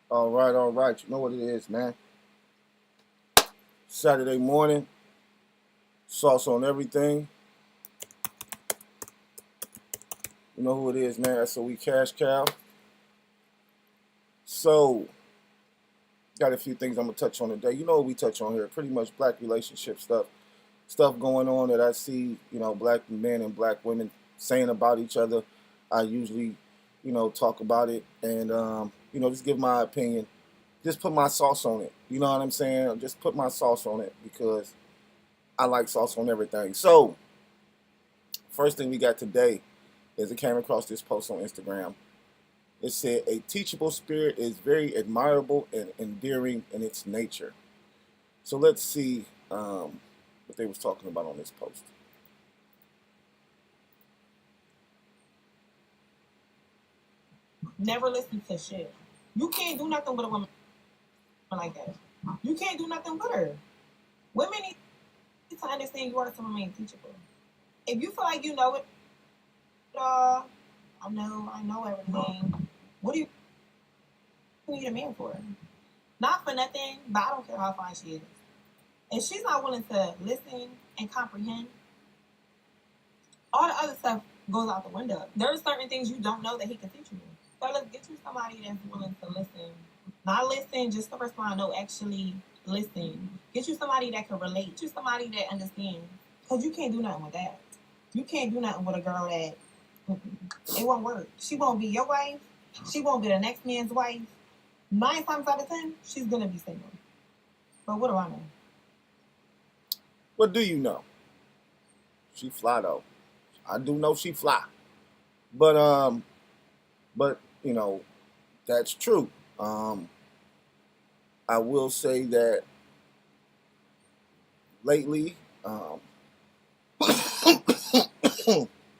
All right, all right. You know what it is, man. Saturday morning, sauce on everything. You know who it is, man. SOE Cash Cow. So, got a few things I'm gonna touch on today. You know what we touch on here? Pretty much black relationship stuff going on that I see. Black men and black women saying about each other. I usually, talk about it and just give my opinion. Just put my sauce on it. You know what I'm saying? Just put my sauce on it because I like sauce on everything. So, first thing we got today is I came across this post on Instagram. It said, a teachable spirit is very admirable and endearing in its nature. So let's see what they was talking about on this post. Never listen to shit. You can't do nothing with a woman like that. You can't do nothing with her. Women need to understand you are to remain teachable. If you feel like you know it all, I know everything. What do you need a man for? Not for nothing, but I don't care how fine she is. If she's not willing to listen and comprehend, all the other stuff goes out the window. There are certain things you don't know that he can teach you. So let's get you somebody that's willing to listen. Not listen just to respond, no, actually listen. Get you somebody that can relate. Get you somebody that understands. Because you can't do nothing with that. You can't do nothing with a girl that it won't work. She won't be your wife. She won't be the next man's wife. 9 times out of 10, she's going to be single. But what do I know? What do you know? She fly though. I do know she fly. But that's true. I will say that lately,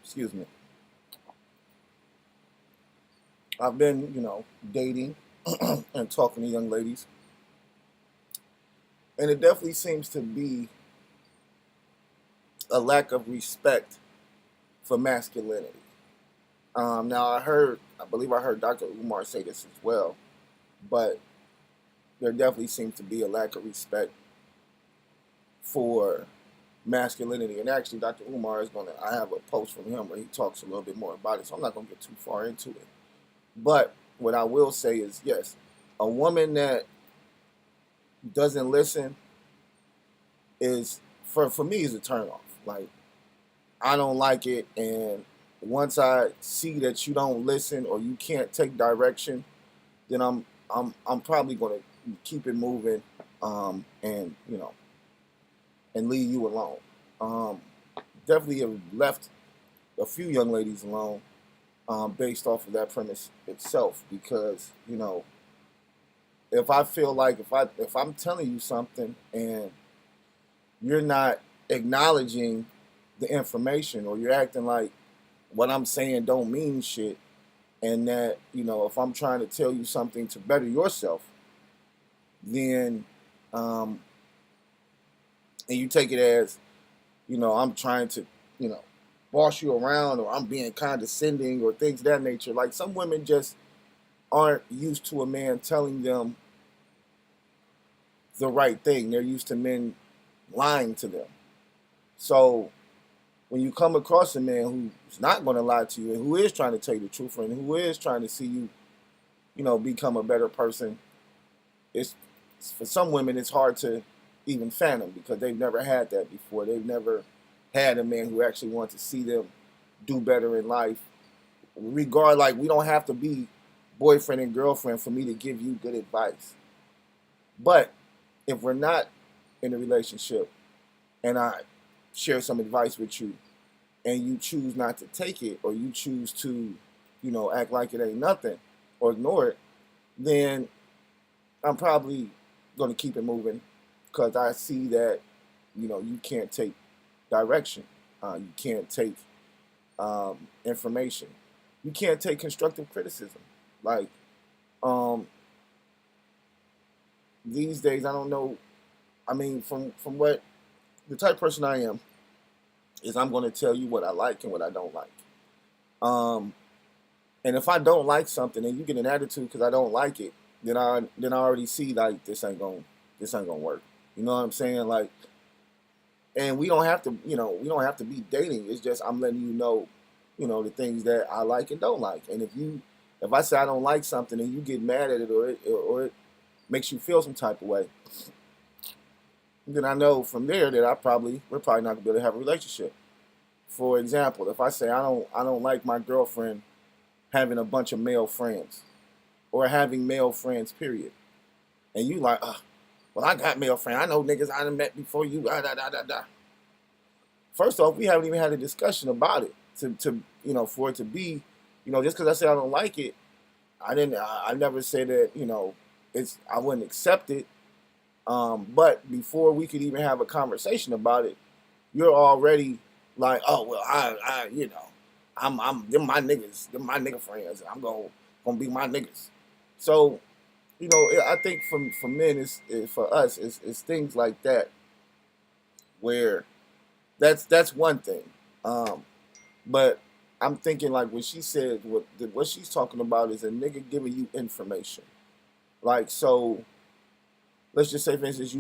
excuse me, I've been, dating and talking to young ladies, and it definitely seems to be a lack of respect for masculinity. Now, I believe I heard Dr. Umar say this as well, but there definitely seems to be a lack of respect for masculinity. And actually, Dr. Umar I have a post from him where he talks a little bit more about it, so I'm not going to get too far into it. But what I will say is, yes, a woman that doesn't listen is, for me, is a turnoff. Like, I don't like it, and once I see that you don't listen or you can't take direction, then I'm probably going to keep it moving, and and leave you alone. Um, Definitely have left a few young ladies alone, based off of that premise itself, because if I feel like if I'm telling you something and you're not acknowledging the information, or you're acting like what I'm saying don't mean shit, and that if I'm trying to tell you something to better yourself, then and you take it as I'm trying to you know boss you around, or I'm being condescending, or things of that nature. Like, some women just aren't used to a man telling them the right thing. They're used to men lying to them. So when you come across a man who's not going to lie to you, and who is trying to tell you the truth, and who is trying to see you, become a better person, it's for some women it's hard to even fathom, because they've never had that before. They've never had a man who actually wants to see them do better in life. Like, we don't have to be boyfriend and girlfriend for me to give you good advice. But if we're not in a relationship, and I share some advice with you, and you choose not to take it, or you choose to, act like it ain't nothing, or ignore it, then I'm probably going to keep it moving, because I see that, you can't take direction. You can't take information. You can't take constructive criticism. Like, um, these days, I don't know. I mean, from what the type of person I am, is I'm going to tell you what I like and what I don't like. Um, and if I don't like something and you get an attitude because I don't like it, then I already see like this ain't gonna work. You know what I'm saying? Like, and we don't have to, we don't have to be dating. It's just I'm letting you know, the things that I like and don't like. And if I say I don't like something and you get mad at it, or it makes you feel some type of way, then I know from there that we're probably not gonna be able to have a relationship. For example, if I say I don't like my girlfriend having a bunch of male friends, or having male friends, period, and you like, well, I got male friends. I know niggas I done met before you. Da, da, da, da, da. First off, we haven't even had a discussion about it to for it to be, just because I say I don't like it, I never said that, I wouldn't accept it. But before we could even have a conversation about it, you're already like, oh well, I'm them my niggas, them my nigga friends. I'm gonna be my niggas. So, I think for men, for us, it's things like that where that's one thing. But I'm thinking like when she said what she's talking about is a nigga giving you information. Like, so let's just say, for instance, a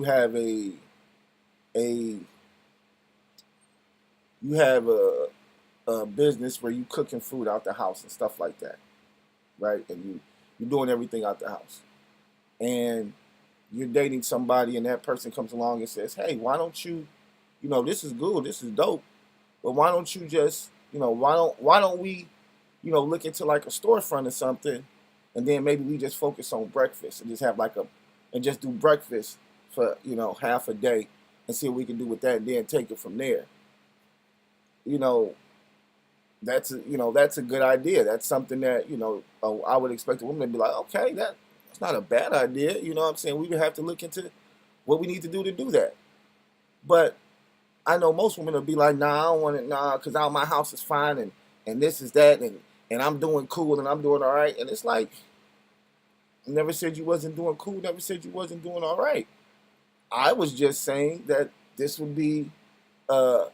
you have a business where you cooking food out the house and stuff like that, right? And you're doing everything out the house, and you're dating somebody, and that person comes along and says, "Hey, why don't you, this is good, this is dope, but why don't you just, why don't we, look into like a storefront or something, and then maybe we just focus on breakfast and just have and just do breakfast for half a day and see what we can do with that, and then take it from there." You know, that's a good idea. That's something that I would expect a woman to be like, okay, that's not a bad idea. You know what I'm saying? We would have to look into what we need to do that. But I know most women will be like, nah, I don't want it, nah, because my house is fine, and this is that, and I'm doing cool, and I'm doing all right. And it's like, never said you wasn't doing cool, never said you wasn't doing all right. I was just saying that this would be uh,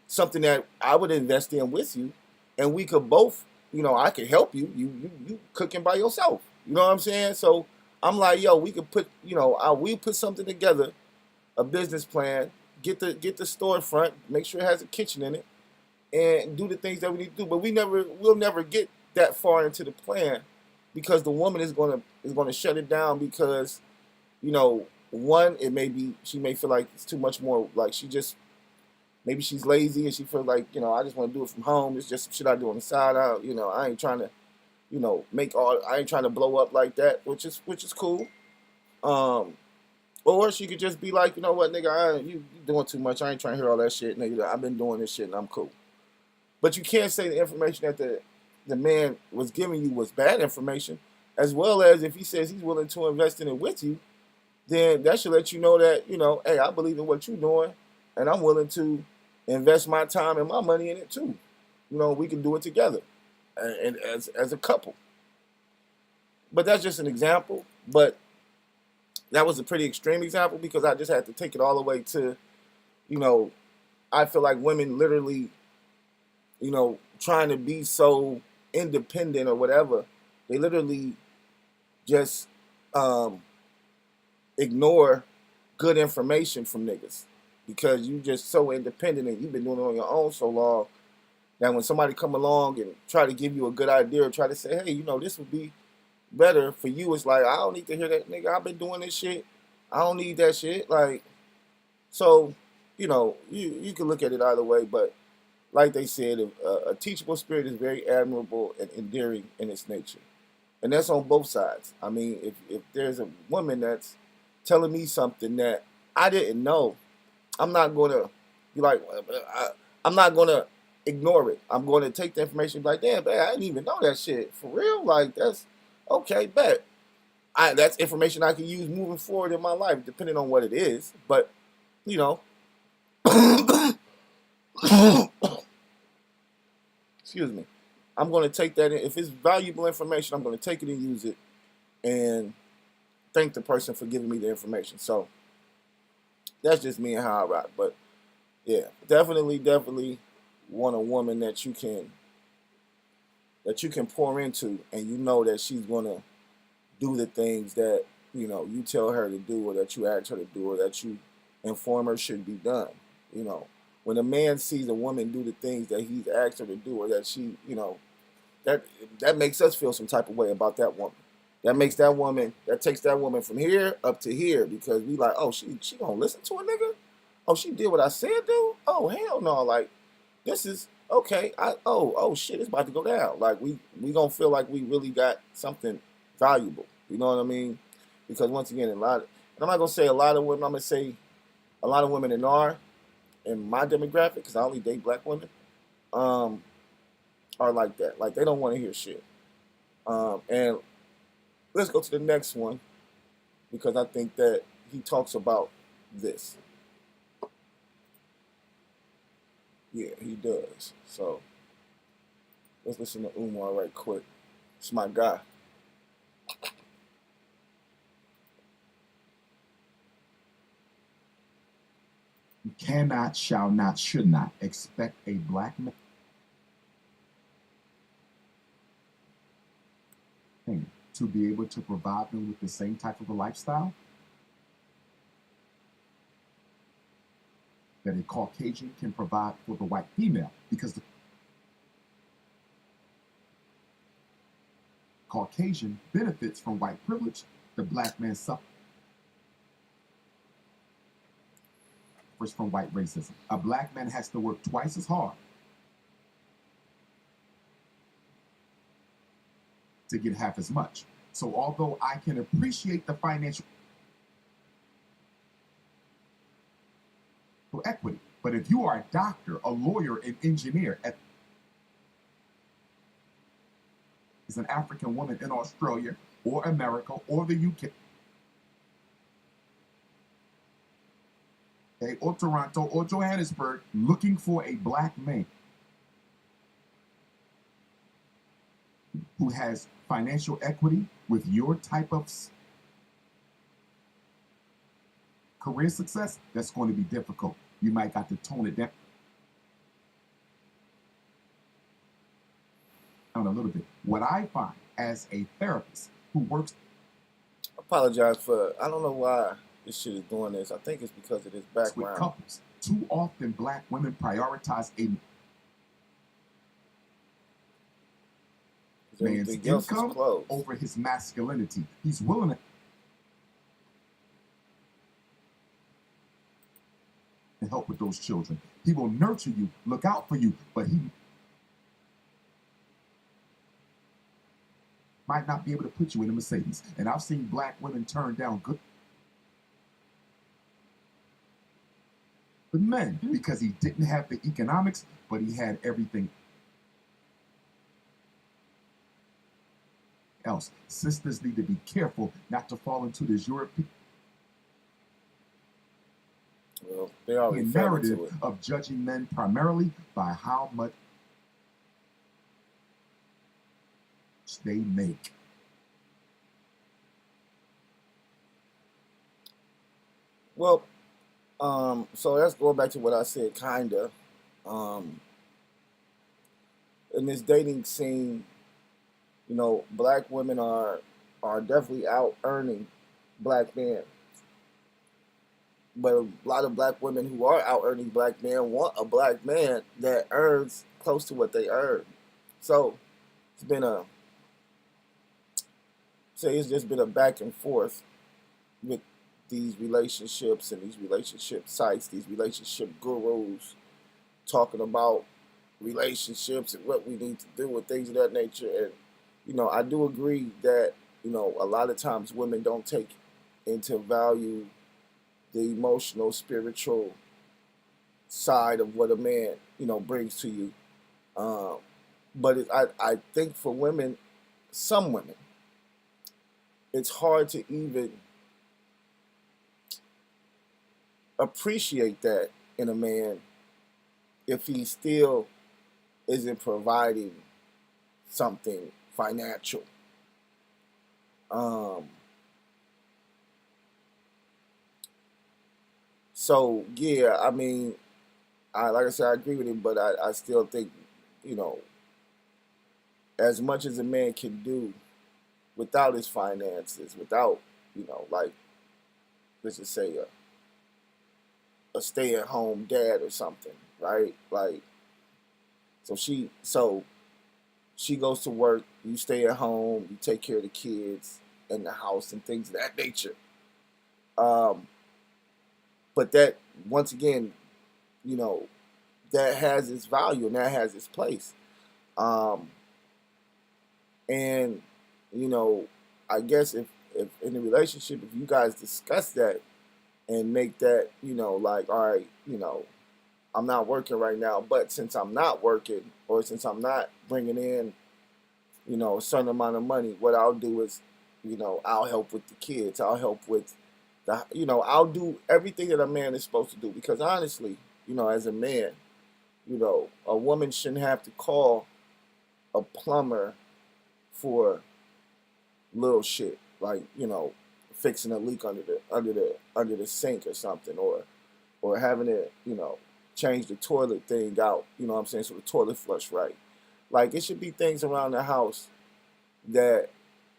something that I would invest in with you, and we could both, I could help you. You cooking by yourself. You know what I'm saying? So I'm like, yo, we could put, we put something together, a business plan, get the storefront, make sure it has a kitchen in it, and do the things that we need to do. But we'll never get that far into the plan because the woman is gonna shut it down because, one, she may feel like it's too much more, like maybe she's lazy and she feels like, I just want to do it from home. It's just some shit I do on the side. I ain't trying to, I ain't trying to blow up like that, which is cool. Or she could just be like, you know what, nigga, you doing too much. I ain't trying to hear all that shit, nigga. I've been doing this shit and I'm cool. But you can't say the information that the man was giving you was bad information, as well as if he says he's willing to invest in it with you, then that should let you know that, hey, I believe in what you're doing, and I'm willing to invest my time and my money in it too. We can do it together, and as a couple. But that's just an example. But that was a pretty extreme example because I just had to take it all the way to, I feel like women literally, trying to be so independent or whatever, they literally just ignore good information from niggas because you just so independent and you've been doing it on your own so long that when somebody come along and try to give you a good idea or try to say, hey, this would be better for you, it's like, I don't need to hear that, nigga. I've been doing this shit. I don't need that shit. Like, so, you can look at it either way, but like they said, a teachable spirit is very admirable and endearing in its nature. And that's on both sides. I mean, if there's a woman that's telling me something that I didn't know, I'm not going to be like, I'm not going to ignore it. I'm going to take the information and be like, damn, man, I didn't even know that shit. For real? Like, that's okay, bet. That's information I can use moving forward in my life, depending on what it is. But, excuse me. I'm going to take that in. If it's valuable information, I'm going to take it and use it and thank the person for giving me the information. So that's just me and how I rock. But yeah, definitely want a woman that you can pour into, and that she's going to do the things that you tell her to do, or that you ask her to do, or that you inform her should be done. You know, when a man sees a woman do the things that he's asked her to do, or that that that makes us feel some type of way about that woman. That takes that woman from here up to here, because we like, oh, she gonna listen to a nigga? Oh, she did what I said do? Oh, hell no. Like, this is okay. Oh shit, it's about to go down. Like, we gonna feel like we really got something valuable. You know what I mean? Because once again, and I'm not gonna say a lot of women. I'm gonna say a lot of women in my demographic, because I only date black women, um, are like that. Like, they don't want to hear shit. And let's go to the next one, because I think that he talks about this. Yeah, he does. So let's listen to Umar right quick. It's my guy. You cannot, shall not, should not expect a black man to be able to provide them with the same type of a lifestyle that a Caucasian can provide for the white female, because the Caucasian benefits from white privilege, the black man suffers from white racism. A black man has to work twice as hard to get half as much. So although I can appreciate the financial equity, but if you are a doctor, a lawyer, an engineer, as an African woman in Australia or America or the UK, okay, or Toronto or Johannesburg, looking for a black man who has financial equity with your type of career success, that's going to be difficult. You might got to tone it down a little bit. What I find as a therapist who works, I apologize for, I don't know why this shit is doing this. I think it's because of this with background. couples, too often black women prioritize a man's Everything else is income closed. over his masculinity. He's willing to help with those children. He will nurture you, look out for you, but he might not be able to put you in a Mercedes. And I've seen black women turn down good men because he didn't have the economics, but he had everything else. Sisters need to be careful not to fall into this European narrative of judging men primarily by how much they make. Well, so let's go back to what I said, kinda. In this dating scene, black women are definitely out earning black men. But a lot of black women who are out earning black men want a black man that earns close to what they earn. So it's just been a back and forth with these relationships and these relationship sites, these relationship gurus, talking about relationships and what we need to do and things of that nature. And I do agree that a lot of times women don't take into value the emotional, spiritual side of what a man brings to you. But I think for women, some women, it's hard to even appreciate that in a man if he still isn't providing something financial. So yeah, I mean, like I said, I agree with him, but I still think, as much as a man can do without his finances, without, like, let's just say a stay-at-home dad or something, right? Like, so she goes to work, you stay at home, you take care of the kids and the house and things of that nature. Um, but that, once again, you know, that has its value and that has its place. Um, and, you know, I guess if in a relationship, if you guys discuss that and make that, like, all right, I'm not working right now, but since I'm not working or since I'm not bringing in, a certain amount of money, what I'll do is, I'll help with the kids. I'll help with I'll do everything that a man is supposed to do. Because honestly, as a man, a woman shouldn't have to call a plumber for little shit like, fixing a leak under the sink or something, or having to, change the toilet thing out, what I'm saying, so the toilet flush right. Like, it should be things around the house that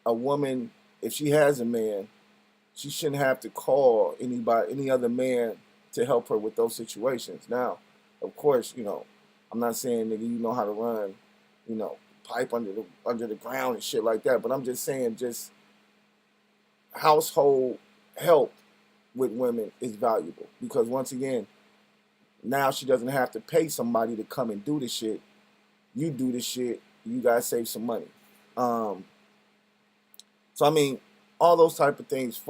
a woman, if she has a man, she shouldn't have to call any other man to help her with those situations. Now, of course, I'm not saying, nigga, you know how to run, pipe under the ground and shit like that, but I'm just saying, just household help with women is valuable, because once again, now she doesn't have to pay somebody to come and do the shit. You do the shit. You guys save some money. So I mean, all those type of things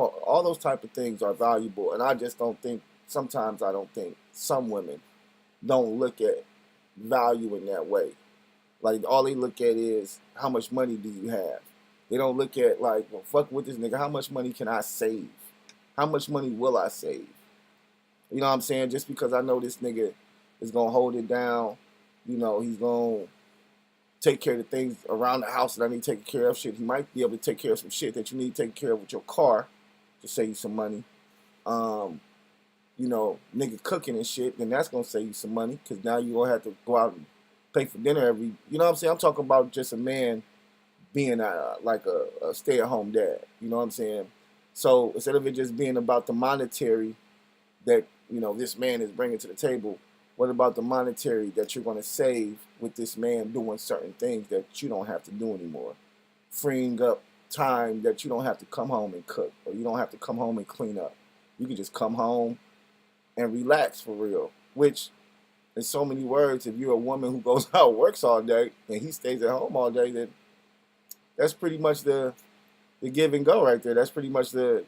are valuable, and I just don't think. Sometimes I don't think some women don't look at value in that way. Like, all they look at is, how much money do you have? They don't look at, like, well, fuck with this nigga. How much money can I save? How much money will I save? You know what I'm saying? Just because I know this nigga is going to hold it down, he's going to take care of the things around the house that I need to take care of. Shit, he might be able to take care of some shit that you need to take care of with your car to save you some money. Nigga cooking and shit, then that's going to save you some money, because now you're going to have to go out and pay for dinner every, you know what I'm saying? I'm talking about just a man being like a stay-at-home dad, you know what I'm saying? So instead of it just being about the monetary that, this man is bringing to the table, what about the monetary that you're going to save with this man doing certain things that you don't have to do anymore? Freeing up time that you don't have to come home and cook, or you don't have to come home and clean up. You can just come home and relax for real. Which, in so many words, if you're a woman who goes out and works all day and he stays at home all day, then that's pretty much the give and go right there. That's pretty much that's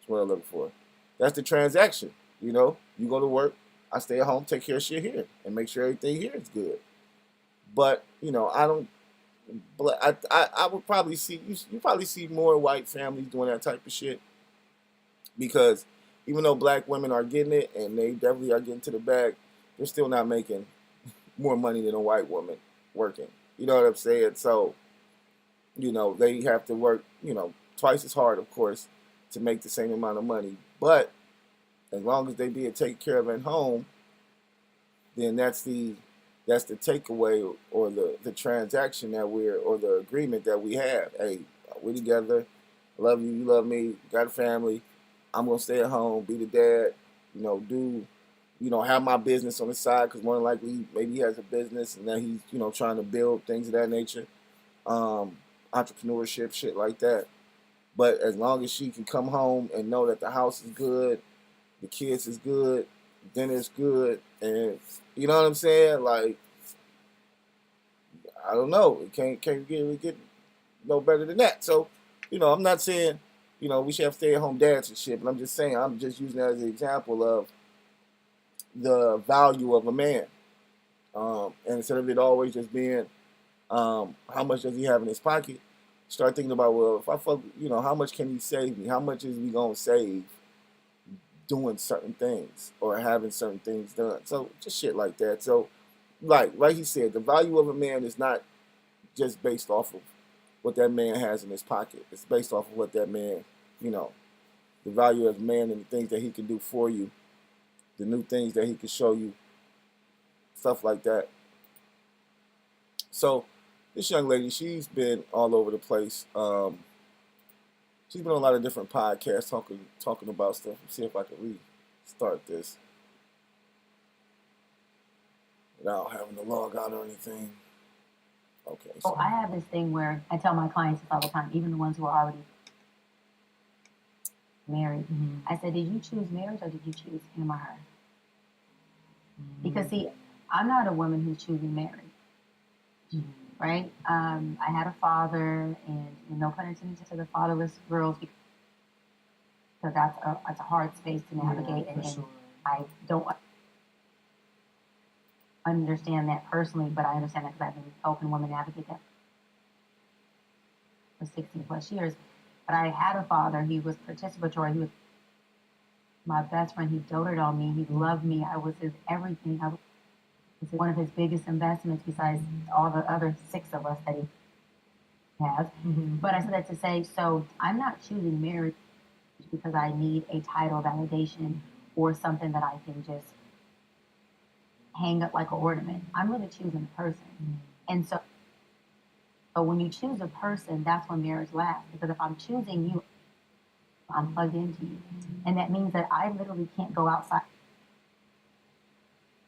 what I'm looking for. That's the transaction. You go to work, I stay at home, take care of shit here, and make sure everything here is good. But I don't. But I would probably see you probably see more white families doing that type of shit, because even though black women are getting it and they definitely are getting to the bag, they're still not making more money than a white woman working. You know what I'm saying? So, they have to work, twice as hard, of course, to make the same amount of money. But as long as they being taken care of at home, then that's the takeaway, or the transaction or the agreement that we have. Hey, we're together. I love you, you love me, got a family. I'm gonna stay at home, be the dad, have my business on the side, because more than likely maybe he has a business and then he's, trying to build things of that nature. Entrepreneurship, shit like that. But as long as she can come home and know that the house is good, the kids is good, dinner's good, and you know what I'm saying? Like, I don't know. It can't really get no better than that. So, I'm not saying, we should have stay-at-home dads and shit, but I'm just saying, I'm just using that as an example of the value of a man. And instead of it always just being, how much does he have in his pocket, start thinking about, well, if I fuck, how much can he save me? How much is we gonna save doing certain things or having certain things done? So just shit like that. So, like he said, the value of a man is not just based off of what that man has in his pocket. It's based off of what that man, the value of a man and the things that he can do for you, the new things that he can show you, stuff like that. So, this young lady, she's been all over the place. She's been on a lot of different podcasts talking about stuff. Let's see if I can restart this without having to log out or anything. Okay. So I have this thing where I tell my clients this all the time, even the ones who are already married. I said, did you choose marriage or did you choose him or her? Because see, I'm not a woman who's choosing marriage, right? I had a father, and no pun intended to the fatherless girls, because that's a hard space to navigate, and I don't understand that personally, but I understand that because I've been helping women navigate that for 16 plus years. But I had a father. He was participatory. He was my best friend. He doted on me. He loved me. I was his everything. I was one of his biggest investments besides all the other 6 of us that he has. But I said that to say, so I'm not choosing marriage because I need a title validation or something that I can just hang up like an ornament. I'm really choosing a person. And so when you choose a person, that's when marriage lasts. Because if I'm choosing you, I'm plugged into you. And that means that I literally can't go outside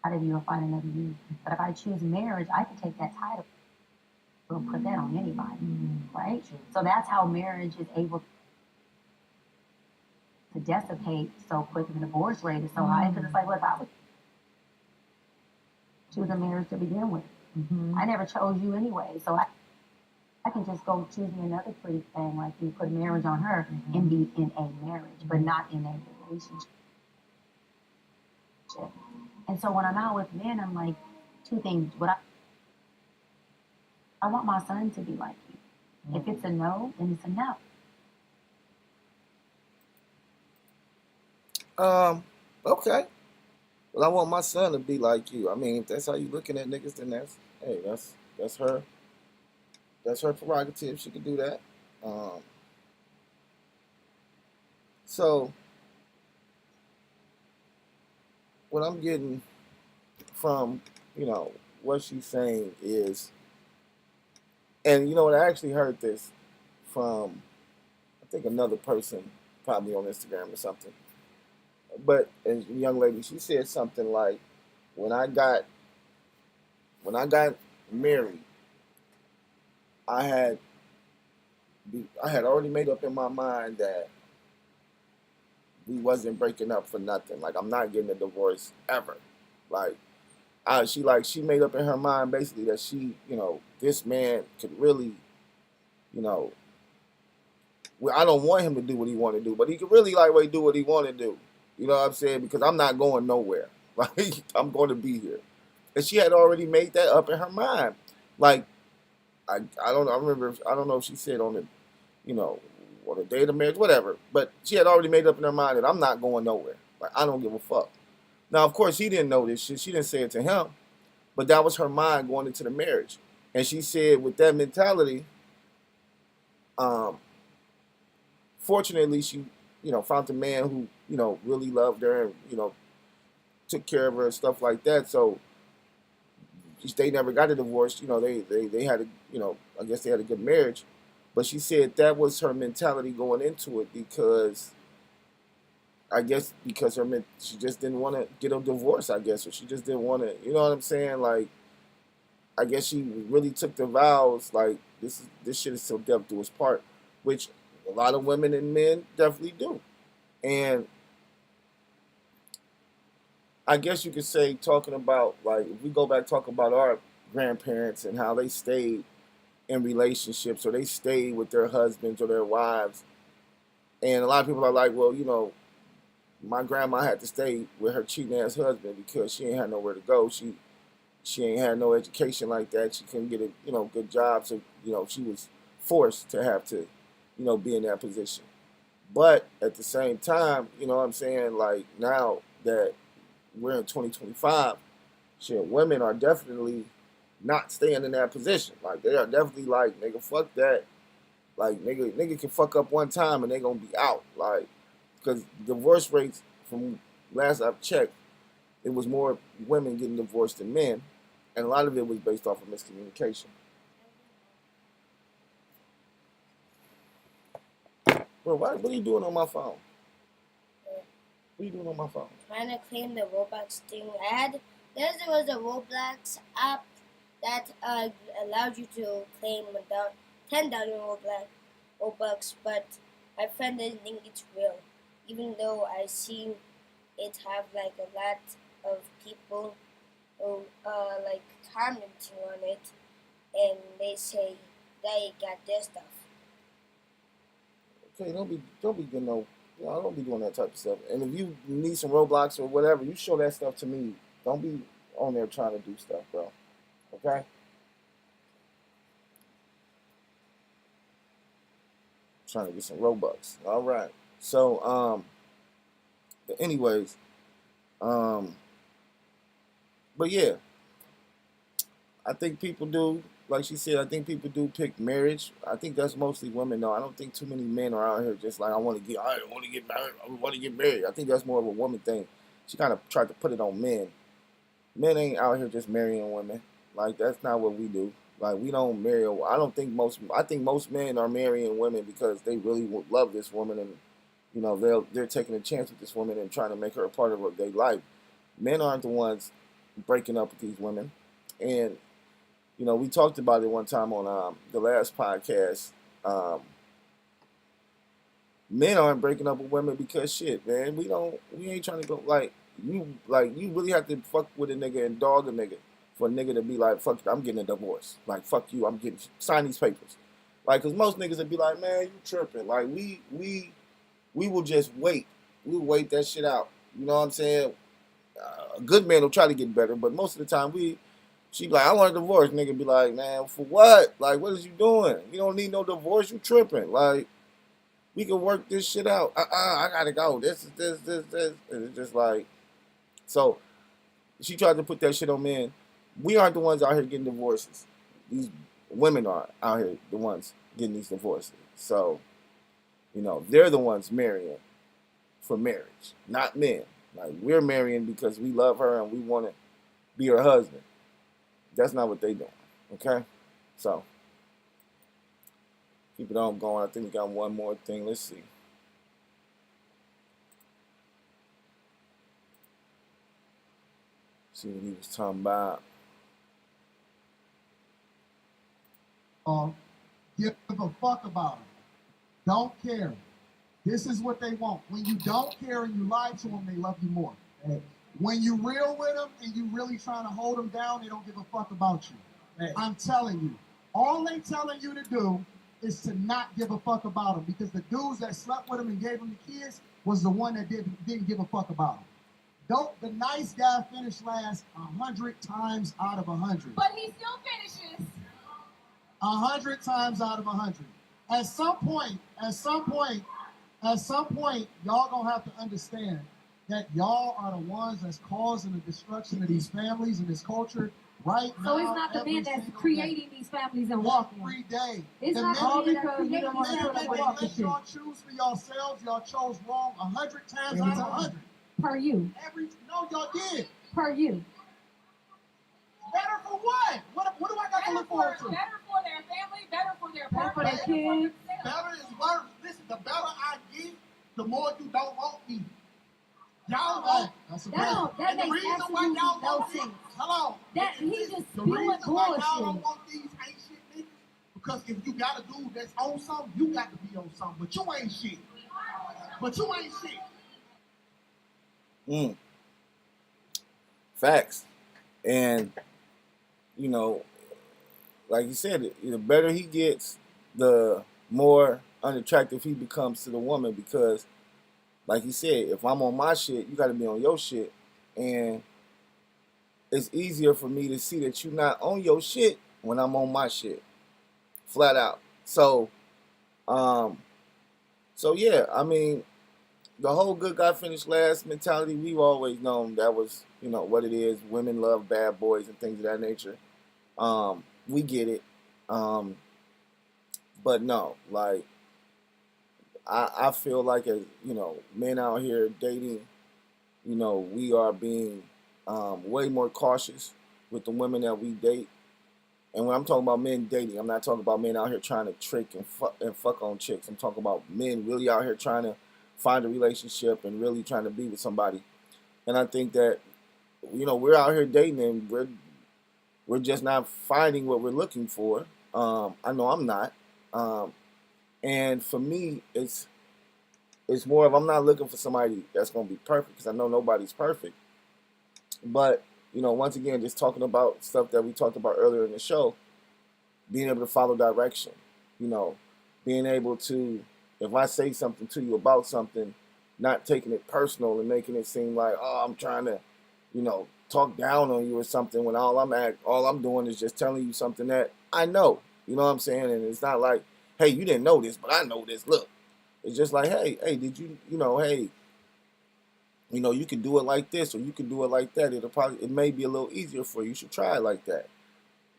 of you or find another you. But if I choose marriage, I can take that title and put that on anybody, right? So that's how marriage is able to dissipate so quick, and the divorce rate is so high, because it's like, look, I would choose a marriage to begin with. I never chose you anyway, so I can just go choose me another pretty thing, like you put marriage on her and be in a marriage, but not in a relationship. And so when I'm out with men, I'm like, 2 things. What I want my son to be like you. If it's a no, then it's a no. Okay. Well, I want my son to be like you. I mean, if that's how you looking at niggas, then that's her. That's her prerogative. She can do that. So what I'm getting from, what she's saying is, and what, I actually heard this from, I think, another person, probably on Instagram or something. But a young lady, she said something like, when I got married, I had already made up in my mind that we wasn't breaking up for nothing. Like, I'm not getting a divorce ever. Like, she made up in her mind basically that she, this man could really, well, I don't want him to do what he want to do, but he could really do what he want to do. You know what I'm saying? Because I'm not going nowhere. Like, I'm going to be here. And she had already made that up in her mind. Like, I don't know if she said on the, on the day of marriage, whatever. But she had already made up in her mind that I'm not going nowhere. Like, I don't give a fuck. Now, of course, he didn't know this shit. She didn't say it to him. But that was her mind going into the marriage. And she said with that mentality, fortunately, she, found a man who, really loved her and, took care of her and stuff like that. So they never got a divorce. They had a, I guess they had a good marriage. But she said that was her mentality going into it, because she just didn't want to get a divorce, I guess, or she just didn't want to, you know what I'm saying? Like, I guess she really took the vows, like, this shit is till death do us part, which a lot of women and men definitely do. And I guess you could say, talking about, like, if we go back, talk about our grandparents and how they stayed in relationships, or they stayed with their husbands or their wives. And a lot of people are like, well, my grandma had to stay with her cheating ass husband because she ain't had nowhere to go. She ain't had no education like that. She couldn't get a good job, so she was forced to have to be in that position. But at the same time, you know what I'm saying, like, now that we're in 2025, shit, women are definitely not staying in that position. Like, they are definitely like, nigga, fuck that. Like, nigga can fuck up one time and they gonna be out. Like, because divorce rates, from last I've checked, it was more women getting divorced than men, and a lot of it was based off of miscommunication. Bro, what are you doing on my phone? What are you doing on my phone? Trying to claim the Roblox thing. There was a Roblox app that allowed you to claim 10,000 Robux, but my friend doesn't think it's real, even though I seen it have like a lot of people who like commenting on it, and they say they got their stuff. Okay, don't be getting no. Don't be doing that type of stuff. And if you need some Roblox or whatever, you show that stuff to me. Don't be on there trying to do stuff, bro. Okay? Trying to get some Robux. All right. So, anyways, but yeah, I think people do. Like she said, I think people do pick marriage. I think that's mostly women, though. I don't think too many men are out here just like, I want to get married. I want to get married. I think that's more of a woman thing. She kind of tried to put it on men. Men ain't out here just marrying women. Like, that's not what we do. Like, we don't marry. I think most men are marrying women because they really love this woman, and you know they're taking a chance with this woman and trying to make her a part of their life. Men aren't the ones breaking up with these women, and you know, we talked about it one time on the last podcast. Men aren't breaking up with women because shit, man. We ain't trying to go you really have to fuck with a nigga and dog a nigga for a nigga to be like, fuck, I'm getting a divorce. Like, fuck you, sign these papers. Like, cause most niggas would be like, man, you tripping. Like, we will just wait. We'll wait that shit out. You know what I'm saying? A good man will try to get better, but most of the time she be like, I want a divorce. Nigga be like, man, for what? Like, what is you doing? You don't need no divorce. You tripping. Like, we can work this shit out. I gotta go. This. And it's just like, so she tried to put that shit on men. We aren't the ones out here getting divorces. These women are out here the ones getting these divorces. So, you know, they're the ones marrying for marriage, not men. Like, we're marrying because we love her and we want to be her husband. That's not what they doing, okay? So, keep it on going. I think we got one more thing. Let's see. See what he was talking about. Give a fuck about them. Don't care. This is what they want. When you don't care and you lie to them, they love you more. Hey. When you real with them and you really trying to hold them down, they don't give a fuck about you. Hey. I'm telling you. All they telling you to do is to not give a fuck about them, because the dudes that slept with them and gave them the kids was the one that didn't give a fuck about them. The nice guy finished last 100 times out of 100. But he still finishes. 100 times out of 100. At some point, y'all gonna have to understand that y'all are the ones that's causing the destruction of these families and this culture right now. So it's not the men that's creating these families and walking. Every day. It's the not men because you don't want to put up with let the shit. y'all choose for yourselves. Y'all chose wrong 100 times out of 100. Per you. No, y'all did. Per you. Better for what? What do I got to look forward to? Better for their family, better for their Better for partner, their kids. Better is worse. Listen, the better I get, the more you don't want me. Y'all want. That's a fact. That And the makes reason why absolutely y'all no want sense. these, hello. That he just The spewing reason why y'all bullshit. don't want these ain't shit niggas, because if you got a dude that's on something, you got to be on something. But you ain't shit. Facts. And, you know, like you said, the better he gets, the more unattractive he becomes to the woman, because, like you said, if I'm on my shit, you got to be on your shit. And it's easier for me to see that you're not on your shit when I'm on my shit. Flat out. So yeah, I mean, the whole good guy finished last mentality, we've always known that was, you know, what it is. Women love bad boys and things of that nature. We get it. But no, like, I feel like, as you know, men out here dating, you know, we are being way more cautious with the women that we date. And when I'm talking about men dating, I'm not talking about men out here trying to trick and fuck on chicks. I'm talking about men really out here trying to find a relationship and really trying to be with somebody. And I think that, we're out here dating and we're just not finding what we're looking for. I know I'm not. And for me, it's more of, I'm not looking for somebody that's going to be perfect, because I know nobody's perfect. But, once again, just talking about stuff that we talked about earlier in the show, being able to follow direction, being able to, if I say something to you about something, not taking it personal and making it seem like, oh, I'm trying to, talk down on you or something, when all I'm doing is just telling you something that I know. You know what I'm saying? And it's not like, hey, you didn't know this, but I know this. Look, it's just like, hey, did you, hey, you can do it like this, or you can do it like that. It may be a little easier for you. You should try it like that.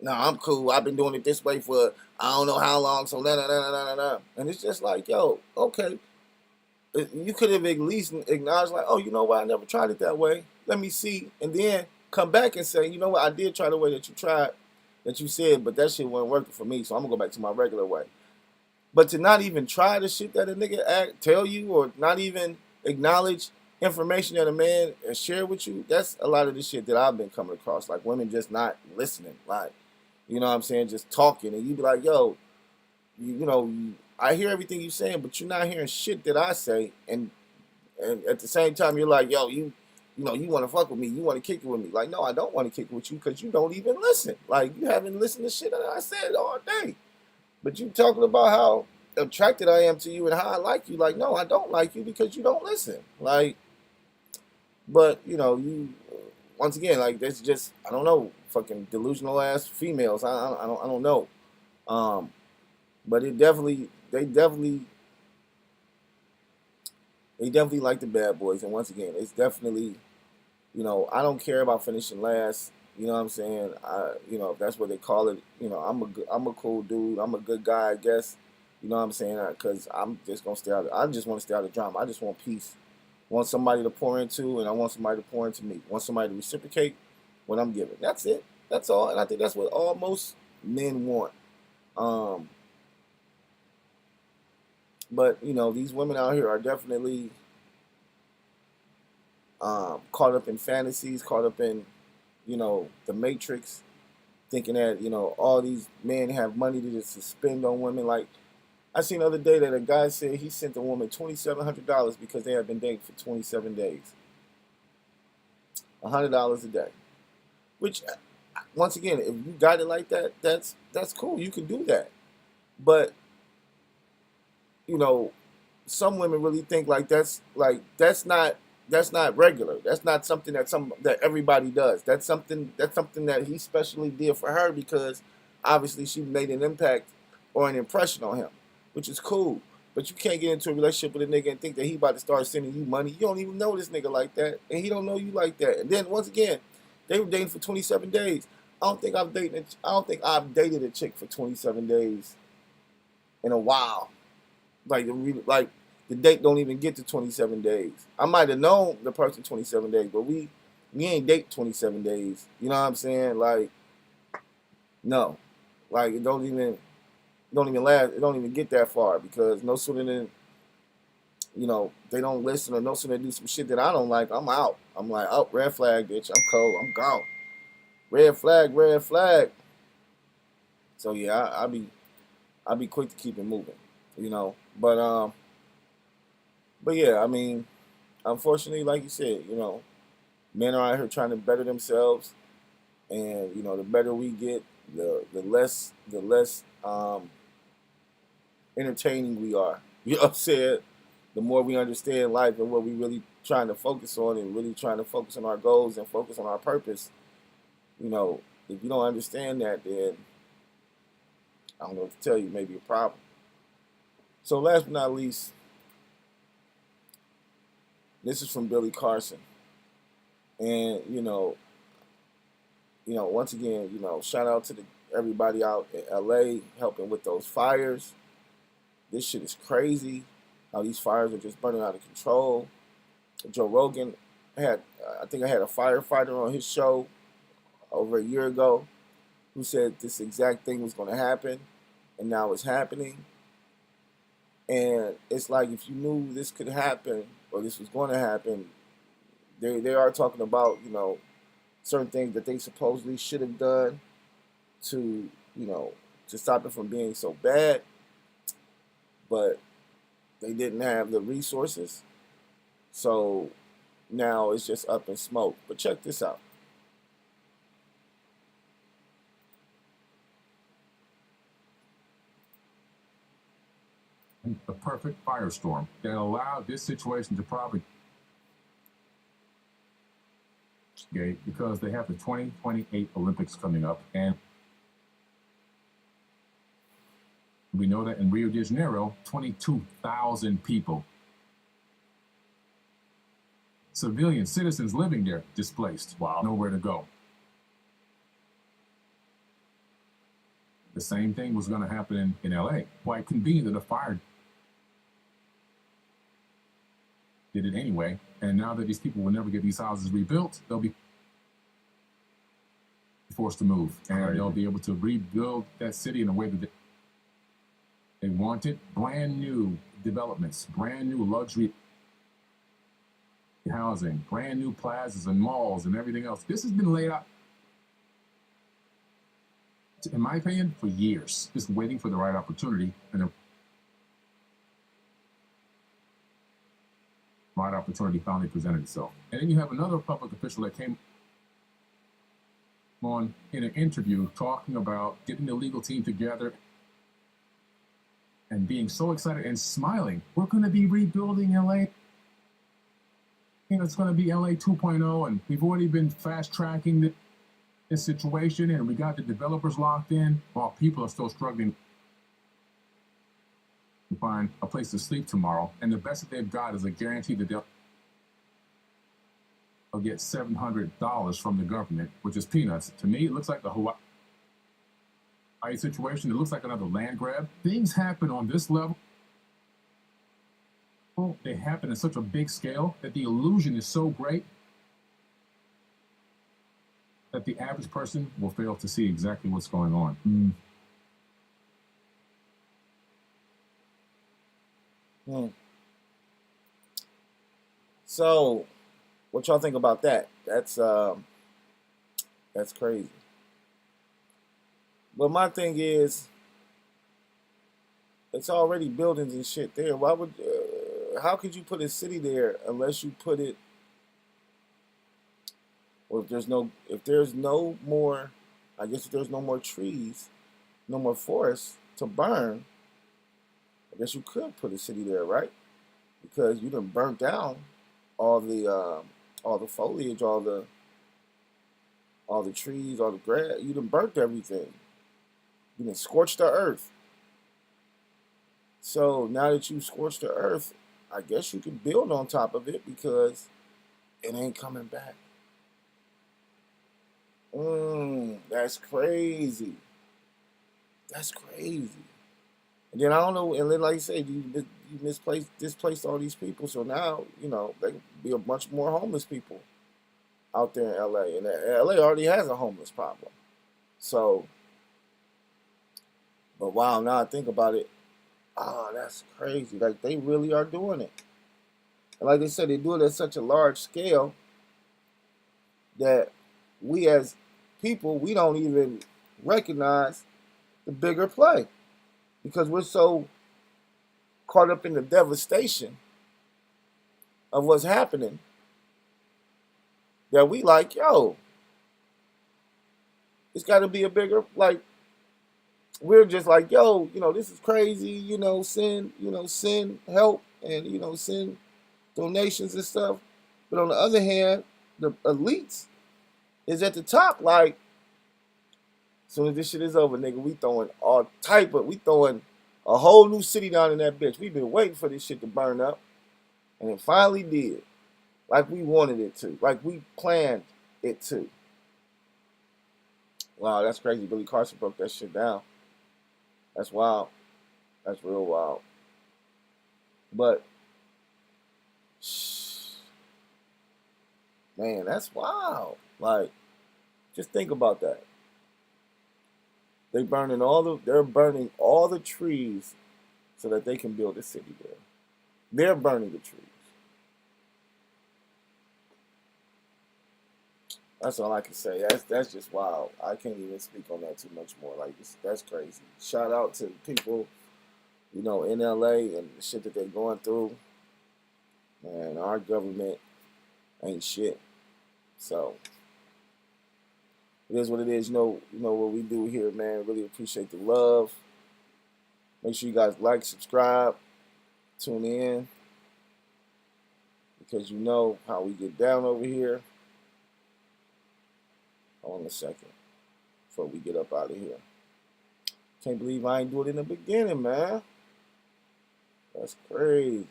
No, I'm cool. I've been doing it this way for I don't know how long. So and it's just like, yo, okay. You could have at least acknowledged, like, oh, you know what? I never tried it that way. Let me see, and then come back and say, you know what? I did try the way that you tried, that you said, but that shit wasn't working for me. So I'm gonna go back to my regular way. But to not even try the shit that a nigga tell you, or not even acknowledge information that a man has shared with you, that's a lot of the shit that I've been coming across. Like, women just not listening. Like, you know what I'm saying? Just talking. And you be like, yo, I hear everything you saying, but you're not hearing shit that I say. And at the same time, you're like, yo, you want to fuck with me. You want to kick it with me. Like, no, I don't want to kick it with you, because you don't even listen. Like, you haven't listened to shit that I said all day. But you talking about how attracted I am to you and how I like you. Like, no, I don't like you because you don't listen. Like, but, you, once again, like, that's just, I don't know, fucking delusional ass females. I don't know. But they definitely like the bad boys. And once again, it's definitely, I don't care about finishing last. You know what I'm saying? If that's what they call it. I'm a cool dude. I'm a good guy, I guess. You know what I'm saying? Because I'm just gonna stay out. I just want to stay out of drama. I just want peace. Want somebody to pour into, and I want somebody to pour into me. Want somebody to reciprocate what I'm giving. That's it. That's all. And I think that's what most men want. But these women out here are definitely caught up in fantasies, caught up in the Matrix, thinking that all these men have money to just spend on women. Like, I seen the other day that a guy said he sent a woman $2,700 because they had been dating for 27 days. $100 a day. Which, once again, if you got it like that, that's cool. You can do that. But some women really think like that's not regular. That's not something that everybody does. That's something that he specially did for her, because obviously she made an impact or an impression on him, which is cool. But you can't get into a relationship with a nigga and think that he about to start sending you money. You don't even know this nigga like that, and he don't know you like that. And then once again, they were dating for 27 days. I don't think I've dated a chick for 27 days in a while. Like the date don't even get to 27 days. I might have known the person 27 days, but we ain't date 27 days. You know what I'm saying? Like, no. Like, it don't even last. It don't even get that far, because no sooner than, they don't listen, or no sooner they do some shit that I don't like, I'm out. I'm like, oh, red flag, bitch. I'm cold. I'm gone. Red flag, red flag. So yeah, I'll be quick to keep it moving. But yeah, I mean, unfortunately, like you said, men are out here trying to better themselves, and the better we get, the less entertaining we are. You know what I'm saying? The more we understand life and what we really trying to focus on, and really trying to focus on our goals and focus on our purpose. If you don't understand that, then I don't know what to tell you. Maybe a problem. So last but not least, this is from Billy Carson. And, once again, shout out to everybody out in LA helping with those fires. This shit is crazy. How these fires are just burning out of control. Joe Rogan I think I had a firefighter on his show over a year ago. who said this exact thing was going to happen, and now it's happening. And it's like, if you knew this could happen or this was going to happen, they are talking about, certain things that they supposedly should have done to, to stop it from being so bad, but they didn't have the resources. So now it's just up in smoke. But check this out. The perfect firestorm that allowed this situation to propagate because they have the 2028 Olympics coming up, and we know that in Rio de Janeiro, 22,000 people, civilian citizens living there, displaced. Wow. Nowhere to go. The same thing was going to happen in LA. Quite convenient that a fire did it anyway, and now that these people will never get these houses rebuilt, they'll be forced to move, and they'll be able to rebuild that city in a way that they want it. Brand new developments, brand new luxury housing, brand new plazas and malls and everything else. This has been laid out, in my opinion, for years, just waiting for the right opportunity, and the right opportunity finally presented itself. And then you have another public official that came on in an interview talking about getting the legal team together and being so excited and smiling. We're going to be rebuilding LA. It's going to be LA 2.0, and we've already been fast tracking this situation, and we got the developers locked in while people are still struggling to find a place to sleep tomorrow. And the best that they've got is a guarantee that they'll get $700 from the government, which is peanuts. To me, it looks like the Hawaii situation. It looks like another land grab. Things happen on this level. They happen at such a big scale that the illusion is so great that the average person will fail to see exactly what's going on. So, what y'all think about that? That's crazy. But my thing is, it's already buildings and shit there. Why would? How could you put a city there unless you put it? Or if there's no more, I guess if there's no more trees, no more forests to burn, I guess you could put a city there, right? Because you done burnt down all the foliage, all the trees, all the grass. You done burnt everything. You done scorched the earth. So now that you scorched the earth, I guess you can build on top of it because it ain't coming back. That's crazy. That's crazy. And then I don't know, and then like you said, you displaced all these people, so now, there could be a bunch more homeless people out there in LA. And LA already has a homeless problem. So, but wow, now I think about it, that's crazy. Like, they really are doing it. And like they said, they do it at such a large scale that we as people, we don't even recognize the bigger play because we're so caught up in the devastation of what's happening that we like, it's got to be a bigger, like, we're just like, this is crazy, send help and, send donations and stuff. But on the other hand, the elites is at the top, like, as soon as this shit is over, nigga, we throwing a whole new city down in that bitch. We've been waiting for this shit to burn up, and it finally did. Like we wanted it to. Like we planned it to. Wow, that's crazy. Billy Carson broke that shit down. That's wild. That's real wild. But, man, that's wild. Like, just think about that. they're burning all the trees so that they can build a city there. They're burning the trees. That's all I can say. That's just wild. I can't even speak on that too much more. Like that's crazy. Shout out to people, in LA and the shit that they're going through. Man, our government ain't shit. So it is what it is. You know what we do here, man. Really appreciate the love. Make sure you guys like, subscribe, tune in, because you know how we get down over here. Hold on a second before we get up out of here. Can't believe I ain't do it in the beginning, man. That's crazy.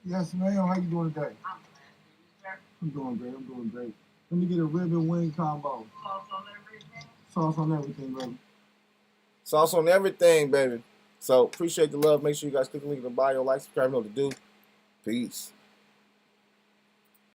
Yes, ma'am. How you doing today? I'm doing great. I'm doing great. Let me get a ribbon wing combo. Sauce on everything, baby. Sauce on everything, baby. So appreciate the love. Make sure you guys click the link in the bio, like, subscribe, know what to do. Peace.